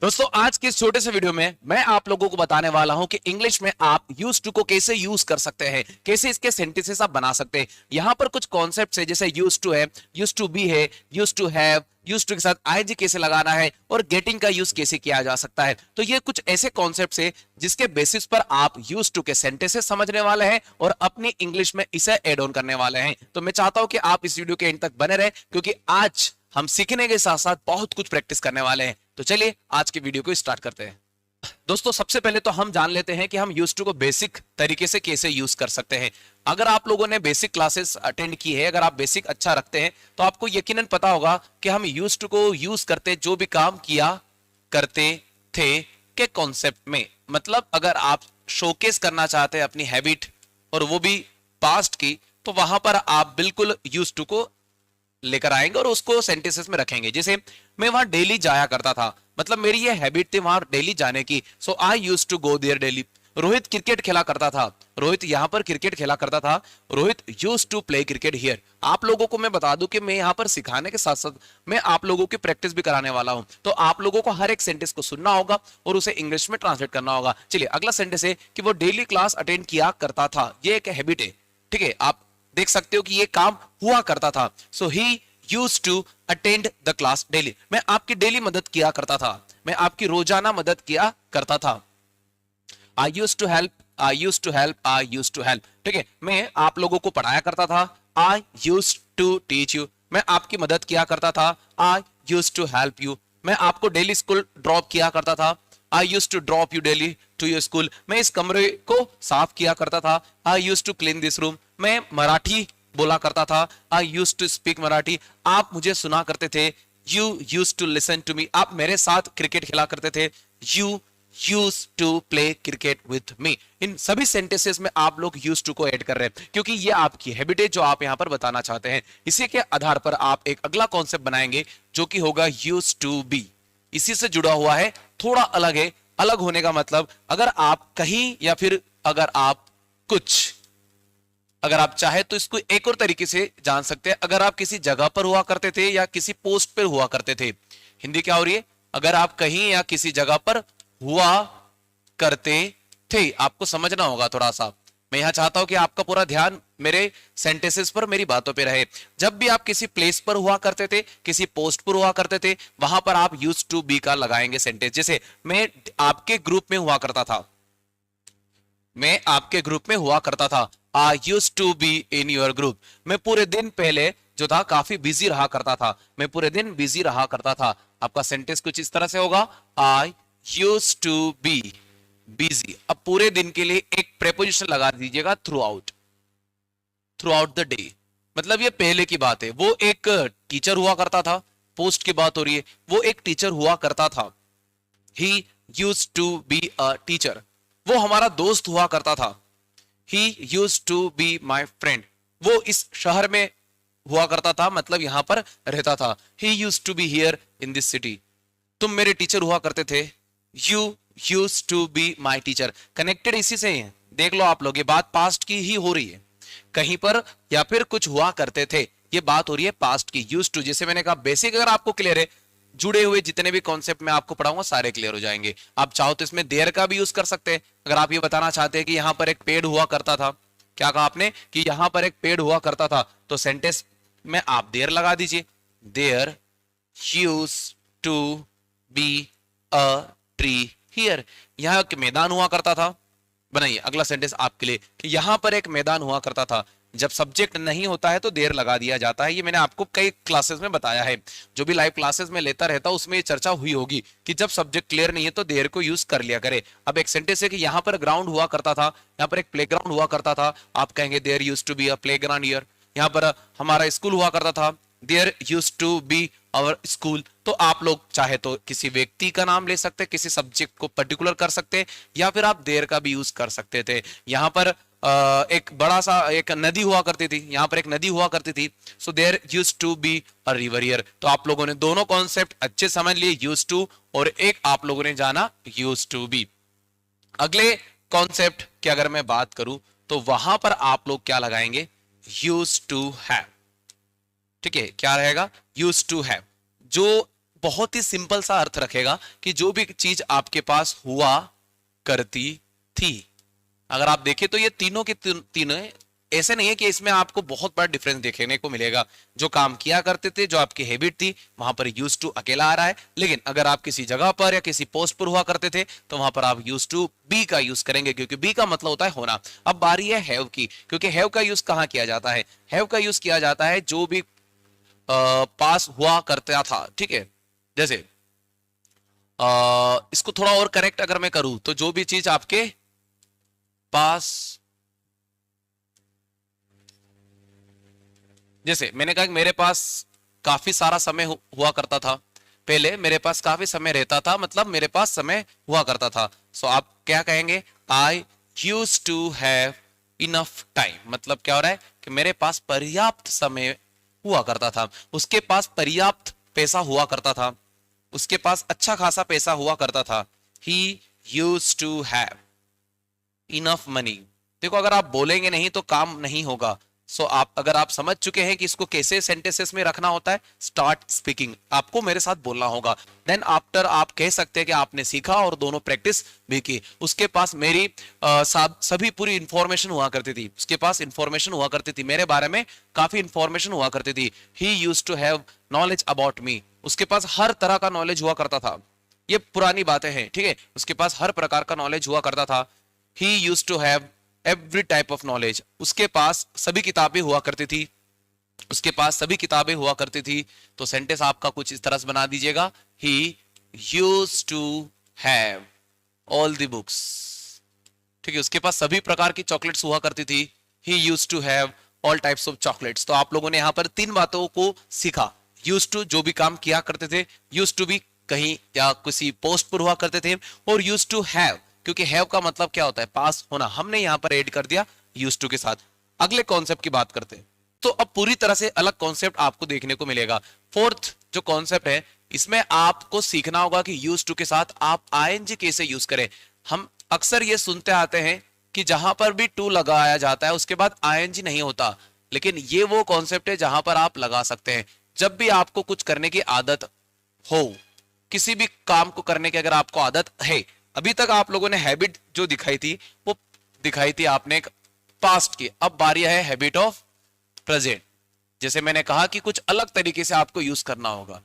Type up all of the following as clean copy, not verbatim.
दोस्तों आज के इस छोटे से वीडियो में मैं आप लोगों को बताने वाला हूं कि इंग्लिश में आप यूज टू को कैसे यूज कर सकते हैं, कैसे इसके सेंटेंसेस आप बना सकते हैं। यहां पर कुछ कॉन्सेप्ट्स है, जैसे यूज टू है, यूज टू बी है, use to have, use to के साथ आईएनजी कैसे लगाना है और गेटिंग का यूज कैसे किया जा सकता है। तो ये कुछ ऐसे कॉन्सेप्ट्स है जिसके बेसिस पर आप यूज टू के सेंटेंसेस समझने वाले हैं और अपनी इंग्लिश में इसे एड ऑन करने वाले हैं। तो मैं चाहता हूं कि आप इस वीडियो के एंड तक बने रहे, क्योंकि आज हम सीखने के साथ साथ बहुत कुछ प्रैक्टिस करने वाले हैं। तो चलिए आज की वीडियो को स्टार्ट करते हैं। दोस्तों सबसे पहले तो हम जान लेते हैं कि हम यूज टू को बेसिक तरीके से कैसे यूज कर सकते हैं। अगर आप लोगों ने बेसिक क्लासेस अटेंड की है, अगर आप बेसिक अच्छा रखते हैं, तो आपको यकीनन पता होगा कि हम यूज टू को यूज करते जो भी काम किया करते थे के कॉन्सेप्ट में। मतलब अगर आप शोकेस करना चाहते हैं अपनी हैबिट और वो भी पास्ट की, तो वहां पर आप बिल्कुल यूज टू को लेकर आएंगे और उसको सेंटेंसेस में रखेंगे। जैसे मैं वहां डेली जाया करता था, मतलब मेरी ये हैबिट थी वहां डेली जाने की, so I used to go there daily. Rohit cricket खेला करता था, रोहित यहां पर क्रिकेट खेला करता था, Rohit used to play cricket here. आप लोगों को मैं बता दूं कि मैं यहां पर सिखाने के साथ साथ मैं आप लोगों की प्रैक्टिस भी कराने वाला हूं। तो आप लोगों को हर एक सेंटेंस को सुनना होगा और उसे इंग्लिश में ट्रांसलेट करना होगा। चलिए अगला सेंटेंस है कि वो डेली क्लास अटेंड किया करता था। ये एक हैबिट है, ठीक है। आप देख सकते हो कि ये काम हुआ करता था। So he used to attend the class daily. मैं आपकी डेली मदद किया करता था, मैं आपकी रोजाना मदद किया करता था। I used to help, I used to help, I used to help, ठीक है। मैं आप लोगों को पढ़ाया करता था। I used to teach you. मैं आपकी मदद किया करता था। I used to help you. मैं आपको डेली स्कूल ड्रॉप किया करता था। I used to drop you daily to your school. मैं इस कमरे को साफ किया करता था। I used to clean this room. मैं मराठी बोला करता था। I used to speak Marathi. आप मुझे सुना करते थे। You used to listen to me. आप मेरे साथ क्रिकेट खेला करते थे। You used to play cricket with me. इन सभी सेंटेंसेस में आप लोग यूज्ड टू को ऐड कर रहे हैं, क्योंकि ये आपकी हैबिट है जो आप यहां पर बताना चाहते हैं। इसी के आधार पर आप एक अगला कॉन्सेप्ट बनाएंगे जो कि होगा यूज्ड टू बी। इसी से जुड़ा हुआ है, थोड़ा अलग है। अलग होने का मतलब, अगर आप कहीं या फिर अगर आप कुछ, अगर आप चाहे तो इसको एक और तरीके से जान सकते हैं। अगर आप किसी जगह पर हुआ करते थे या किसी पोस्ट पर हुआ करते थे, हिंदी क्या हो रही है? अगर आप कहीं या किसी जगह पर हुआ करते थे। आपको समझना होगा थोड़ा सा। मैं यहां चाहता हूं कि आपका पूरा ध्यान मेरे सेंटेंसेस पर, मेरी बातों पे रहे। जब भी आप किसी प्लेस पर हुआ करते थे, किसी पोस्ट पर हुआ करते थे, वहां पर आप यूज्ड टू बी का लगाएंगे सेंटेंस। जैसे मैं आपके ग्रुप में हुआ करता था, मैं आपके ग्रुप में हुआ करता था। I used to be in your group. मैं पूरे दिन पहले जो था काफी बिजी रहा करता था। मैं पूरे दिन बिजी रहा करता था। आपका सेंटेंस कुछ इस तरह से होगा, I used to be busy. अब पूरे दिन के लिए एक प्रेपोजिशन लगा दीजिएगा, throughout, throughout the day. मतलब ये पहले की बात है। वो एक टीचर हुआ करता था, पोस्ट की बात हो रही है। वो एक टीचर हुआ करता था। He used to be a teacher. वो हमारा दोस्त हुआ करता था। He used to be my friend. वो इस शहर में हुआ करता था, मतलब यहां पर रहता था। He used to be here in this city. तुम मेरे टीचर हुआ करते थे। You used to be my teacher. Connected इसी से है, देख लो आप लोग। ये बात पास्ट की ही हो रही है, कहीं पर या फिर कुछ हुआ करते थे। ये बात हो रही है पास्ट की। यूज टू, जैसे मैंने कहा, बेसिक अगर आपको क्लियर है, जुड़े हुए जितने भी कॉन्सेप्ट मैं आपको पढ़ाऊंगा सारे क्लियर हो जाएंगे। आप चाहो तो इसमें देयर का भी यूज कर सकते हैं। अगर आप ये बताना चाहते हैं कि यहां पर एक पेड़ हुआ करता था, क्या कहा आपने कि यहां पर एक पेड़ हुआ करता था, तो सेंटेंस में आप देयर लगा दीजिए। There use to be a tree here. यहां एक मैदान हुआ करता था। बनाइए अगला सेंटेंस आपके लिए कि यहां पर एक मैदान हुआ करता था। जब सब्जेक्ट नहीं होता है तो देर लगा दिया जाता है। ये मैंने आपको कई क्लासेस में बताया है, जो भी लाइव क्लासेस में लेता रहता हूं उसमें ये चर्चा हुई होगी कि जब सब्जेक्ट क्लियर नहीं है तो देर को यूज कर लिया करे। अब एक सेंटेंस है कि यहां पर ग्राउंड हुआ करता था, यहां पर एक प्लेग्राउंड हुआ करता था। आप कहेंगे there used to be a playground here. यहां पर हमारा स्कूल हुआ करता था, there used to be our school. तो आप लोग चाहे तो किसी व्यक्ति का नाम ले सकते हैं, किसी सब्जेक्ट को पर्टिकुलर कर सकते हैं, या फिर आप देयर का भी यूज कर सकते थे। यहां पर एक बड़ा सा एक नदी हुआ करती थी, यहां पर एक नदी हुआ करती थी। So there used to be a river here. तो आप लोगों ने दोनों कॉन्सेप्ट अच्छे समझ लिए, यूज्ड टू और एक आप लोगों ने जाना यूज्ड टू बी। अगले कॉन्सेप्ट की अगर मैं बात करूं तो वहां पर आप लोग क्या लगाएंगे? Used to have. ठीक है, क्या रहेगा? Used to have. जो बहुत ही सिंपल सा अर्थ रखेगा कि जो भी चीज आपके पास हुआ करती थी। अगर आप देखें तो ये तीनों के तीनों ऐसे नहीं है कि इसमें आपको बहुत बड़ा डिफरेंस देखने को मिलेगा। जो काम किया करते थे, जो आपकी हैबिट थी, वहां पर यूज टू अकेला आ रहा है। लेकिन अगर आप किसी जगह पर या किसी पोस्ट पर हुआ करते थे तो वहां पर आप यूज टू बी का यूज करेंगे, क्योंकि बी का मतलब होता है होना। अब बारी है हैव की, क्योंकि हैव का यूज कहां किया जाता है? हैव का यूज किया जाता है जो भी पास हुआ करता था। ठीक है, जैसे इसको थोड़ा और करेक्ट अगर मैं करूं तो जो भी चीज आपके पास, जैसे मैंने कहा कि मेरे पास काफी सारा समय हुआ करता था, पहले मेरे पास काफी समय रहता था, मतलब मेरे पास समय हुआ करता था। सो आप क्या कहेंगे? I use to have enough time. मतलब क्या हो रहा है कि मेरे पास पर्याप्त समय हुआ करता था, उसके पास पर्याप्त पैसा हुआ करता था, उसके पास अच्छा खासा पैसा हुआ करता था। He use to have enough money. देखो, अगर आप बोलेंगे नहीं तो काम नहीं होगा। सो अगर आप समझ चुके हैं कि इसको कैसे सेंटेंसेस में रखना होता है, स्टार्ट स्पीकिंग, आपको मेरे साथ बोलना होगा। देन आफ्टर आप कह सकते हैं कि आपने सीखा और दोनों प्रैक्टिस भी की। उसके पास मेरी सभी पूरी इंफॉर्मेशन हुआ करती थी, उसके पास इंफॉर्मेशन हुआ करती थी, मेरे बारे में काफी इंफॉर्मेशन हुआ करती थी। He used to have knowledge about me. उसके पास हर तरह का नॉलेज हुआ करता था। ये पुरानी बातें हैं, ठीक है। उसके पास हर प्रकार का नॉलेज हुआ करता था। He used to have every type of knowledge. उसके पास सभी किताबें हुआ करती थी, उसके पास सभी किताबें हुआ करती थी। तो सेंटेंस आपका कुछ इस तरह से बना दीजिएगा, He used to have all the books. ठीक है, उसके पास सभी प्रकार की चॉकलेट्स हुआ करती थी। He used to have all types of chocolates. तो आप लोगों ने यहाँ पर तीन बातों को सीखा। Used to जो भी काम किया करते थे, used to भी कहीं या किसी पोस्ट पर हुआ करते थे, और used to have, क्योंकि हैव का मतलब क्या होता है? पास होना। हमने यहां पर ऐड कर दिया यूज टू के साथ। अगले कॉन्सेप्ट की बात करते हैं, तो अब पूरी तरह से अलग कॉन्सेप्ट आपको देखने को मिलेगा। फोर्थ जो कॉन्सेप्ट है, इसमें आपको सीखना होगा कि यूज टू के साथ आप आईएनजी कैसे यूज करें। हम अक्सर ये सुनते आते हैं कि जहां पर भी टू लगाया जाता है उसके बाद आईएनजी नहीं होता, लेकिन ये वो कॉन्सेप्ट है जहां पर आप लगा सकते हैं। जब भी आपको कुछ करने की आदत हो, किसी भी काम को करने की अगर आपको आदत है, अभी तक आप लोगों ने हैबिट जो दिखाई थी वो दिखाई थी आपने पास्ट की, अब बारी है हैबिट ऑफ प्रेजेंट। जैसे मैंने कहा कि कुछ अलग तरीके से आपको यूज करना होगा।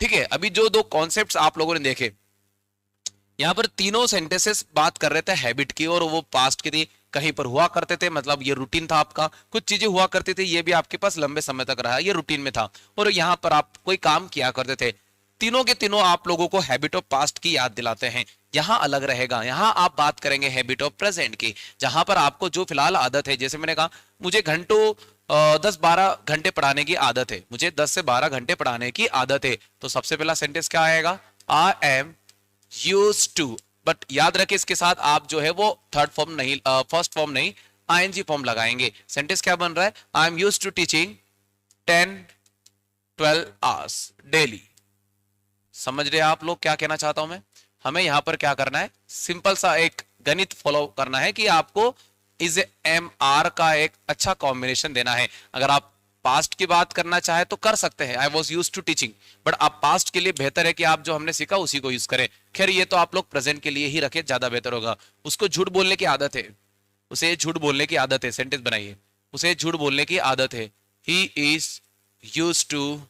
ठीक है, अभी जो दो कॉन्सेप्ट्स आप लोगों ने देखे, यहां पर तीनों सेंटेंसेस बात कर रहे थे हैबिट की, और वो पास्ट की थी, कहीं पर हुआ करते थे, मतलब ये रूटीन था आपका। कुछ चीजें हुआ करती थी, ये भी आपके पास लंबे समय तक रहा, ये रूटीन में था। और यहां पर आप कोई काम किया करते थे। तीनों के तीनों आप लोगों को हैबिट ऑफ पास्ट की याद दिलाते हैं। यहां अलग रहेगा, यहां आप बात करेंगे हैबिट ऑफ प्रेजेंट की, जहां पर आपको जो फिलहाल आदत है, जैसे मैंने कहा मुझे घंटों 10-12 घंटे पढ़ाने की आदत है, मुझे 10 से 12 घंटे पढ़ाने की आदत है, तो सबसे पहला सेंटेंस क्या आएगा? I am use to. But याद रखें इसके साथ आप जो है वो थर्ड फॉर्म नहीं, फर्स्ट फॉर्म नहीं, आईएनजी फॉर्म लगाएंगे। सेंटेंस क्या बन रहा है? I am use to teaching 10-12 hours daily. समझ रहे आप लोग क्या कहना चाहता हूं मैं? हमें यहां पर क्या करना है, सिंपल सा एक गणित फॉलो करना है कि आपको इज एम आर का एक अच्छा कॉम्बिनेशन देना है। अगर आप पास्ट की बात करना चाहे तो कर सकते हैं, I was use to teaching, but आप पास्ट के लिए बेहतर है कि आप जो हमने सीखा उसी को यूज करें। खैर ये तो आप लोग प्रेजेंट के लिए ही रखें, ज्यादा बेहतर होगा। उसको झूठ बोलने की आदत है, उसे झूठ बोलने की आदत है, सेंटेंस बनाइए, उसे झूठ बोलने की आदत है। He is use to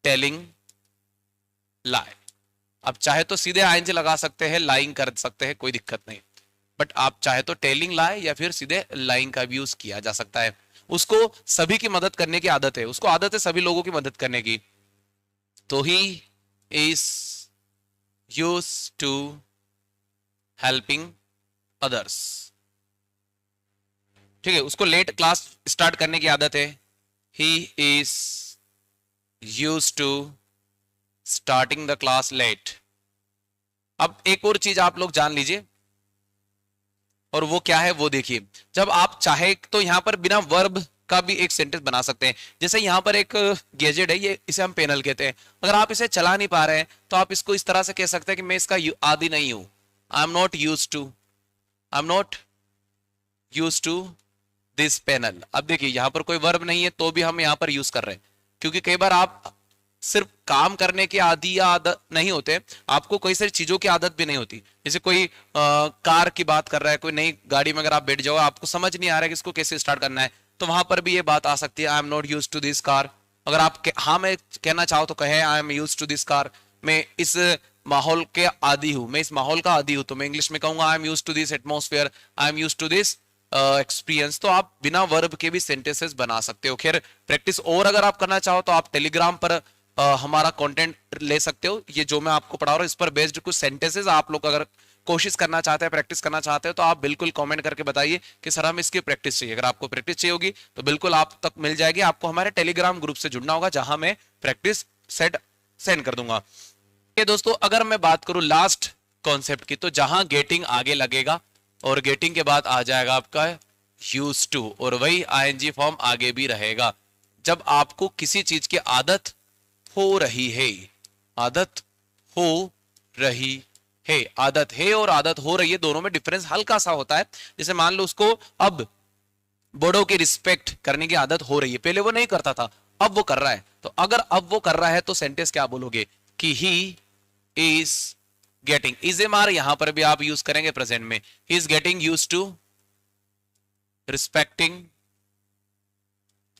telling lie. अब चाहे तो सीधे आईएनजी लगा सकते हैं, लाइंग कर सकते हैं, कोई दिक्कत नहीं, बट आप चाहे तो टेलिंग लाए या फिर सीधे लाइंग का भी यूज किया जा सकता है। उसको सभी की मदद करने की आदत है, उसको आदत है सभी लोगों की मदद करने की, तो he is use to helping others. ठीक है, उसको लेट क्लास स्टार्ट करने की आदत है, he is use to starting the class late. अब एक और चीज आप लोग जान लीजिए, और वो क्या है वो देखिए। जब आप चाहे तो यहां पर बिना वर्ब का भी एक सेंटेंस बना सकते हैं। जैसे यहां पर एक गैजेट है, ये इसे हम पैनल कहते हैं, अगर आप इसे चला नहीं पा रहे हैं तो आप इसको इस तरह से कह सकते हैं कि मैं इसका आदी नहीं हूं, I am not use to, I am not use to this panel. अब देखिए यहां पर कोई वर्ब नहीं है तो भी हम यहां पर यूज कर रहे हैं, क्योंकि कई बार आप सिर्फ काम करने की आदि या आदत नहीं होते, आपको कई सारी चीजों की आदत भी नहीं होती। जैसे कोई कार की बात कर रहा है, कोई नई गाड़ी में अगर आप बैठ जाओ, आपको समझ नहीं आ रहा है कि इसको कैसे स्टार्ट करना है, तो वहां पर भी ये बात आ सकती है, I am not use to this car. अगर आप हाँ मैं कहना चाहो तो कहे I am use to this car, मैं इस माहौल के आदी हूं, मैं इस माहौल का आदी हूं, तो मैं इंग्लिश में कहूंगा I am use to this atmosphere, I am use to this experience. तो आप बिना वर्ब के भी सेंटेंसेस बना सकते हो। खैर प्रैक्टिस और अगर आप करना चाहो तो आप टेलीग्राम पर हमारा कंटेंट ले सकते हो। ये जो मैं आपको पढ़ा रहा हूँ इस पर बेस्ड कुछ सेंटेंसेस आप लोग अगर कोशिश करना चाहते हैं, प्रैक्टिस करना चाहते हो, तो आप बिल्कुल कमेंट करके बताइए कि सर हमें इसकी प्रैक्टिस चाहिए। अगर आपको प्रैक्टिस चाहिए होगी तो बिल्कुल आप तक मिल जाएगी। आपको हमारे टेलीग्राम ग्रुप से जुड़ना होगा, जहां मैं प्रैक्टिस सेट सेंड कर दूंगा। ये दोस्तों अगर मैं बात करूं लास्ट कॉन्सेप्ट की, तो जहां गेटिंग आगे लगेगा और गेटिंग के बाद आ जाएगा आपका यूज टू, और वही आईएनजी फॉर्म आगे भी रहेगा। जब आपको किसी चीज की आदत हो रही है, आदत हो रही है, आदत है और आदत हो रही है, दोनों में डिफरेंस हल्का सा होता है। जैसे मान लो उसको अब बड़ों की रिस्पेक्ट करने की आदत हो रही है, पहले वो नहीं करता था, अब वो कर रहा है। तो अगर अब वो कर रहा है तो सेंटेंस क्या बोलोगे कि he is getting, is am are यहां पर भी आप यूज करेंगे प्रेजेंट में, he is getting use to respecting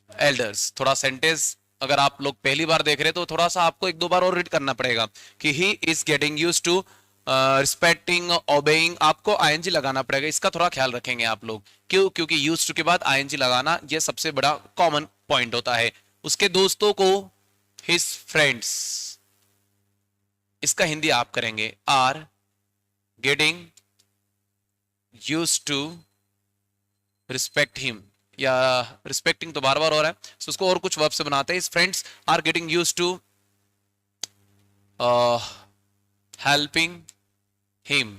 elders. थोड़ा सेंटेंस अगर आप लोग पहली बार देख रहे हैं तो थोड़ा सा आपको एक दो बार और रीड करना पड़ेगा कि he is getting use to respecting obeying, आपको आईएनजी लगाना पड़ेगा। इसका थोड़ा ख्याल रखेंगे आप लोग, क्यों? क्योंकि यूज टू के बाद आईएनजी लगाना ये सबसे बड़ा कॉमन पॉइंट होता है। उसके दोस्तों को हिज फ्रेंड्स, इसका हिंदी आप करेंगे are getting use to respect him, या रिस्पेक्टिंग तो बार बार हो रहा है, so उसको और कुछ वर्ब से बनाते हैं। His friends are getting use to helping him,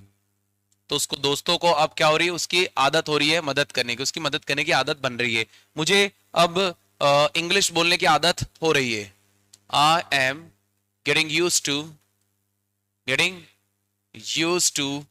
तो उसको दोस्तों को अब क्या हो रही है, उसकी आदत हो रही है मदद करने की, उसकी मदद करने की आदत बन रही है। मुझे अब इंग्लिश बोलने की आदत हो रही है, I am getting use to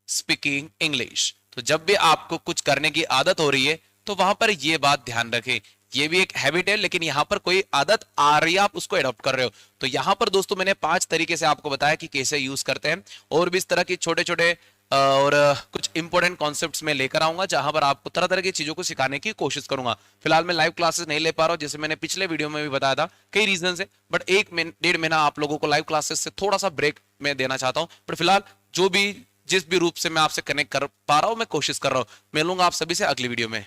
speaking English. तो जब भी आपको कुछ करने की आदत हो रही है तो वहां पर ये बात ध्यान रखें, ये भी एक हैबिट है, लेकिन यहां पर कोई आदत आ रही है, आप उसको एडॉप्ट कर रहे हो। तो यहां पर दोस्तों मैंने 5 तरीके से आपको बताया कि कैसे यूज करते हैं, और भी इस तरह की छोटे छोटे और कुछ इंपॉर्टेंट कॉन्सेप्ट्स में लेकर आऊंगा, जहां पर आपको तरह तरह की चीजों को सिखाने की कोशिश करूंगा। फिलहाल मैं लाइव क्लासेस नहीं ले पा रहा हूं, जैसे मैंने पिछले वीडियो में भी बताया था, कई रीजन है, बट 1-1.5 महीना आप लोगों को लाइव क्लासेस से थोड़ा सा ब्रेक में देना चाहता हूं। बट फिलहाल जो भी जिस भी रूप से मैं आपसे कनेक्ट कर पा रहा हूं, मैं कोशिश कर रहा हूं। मिलूंगा आप सभी से अगली वीडियो में।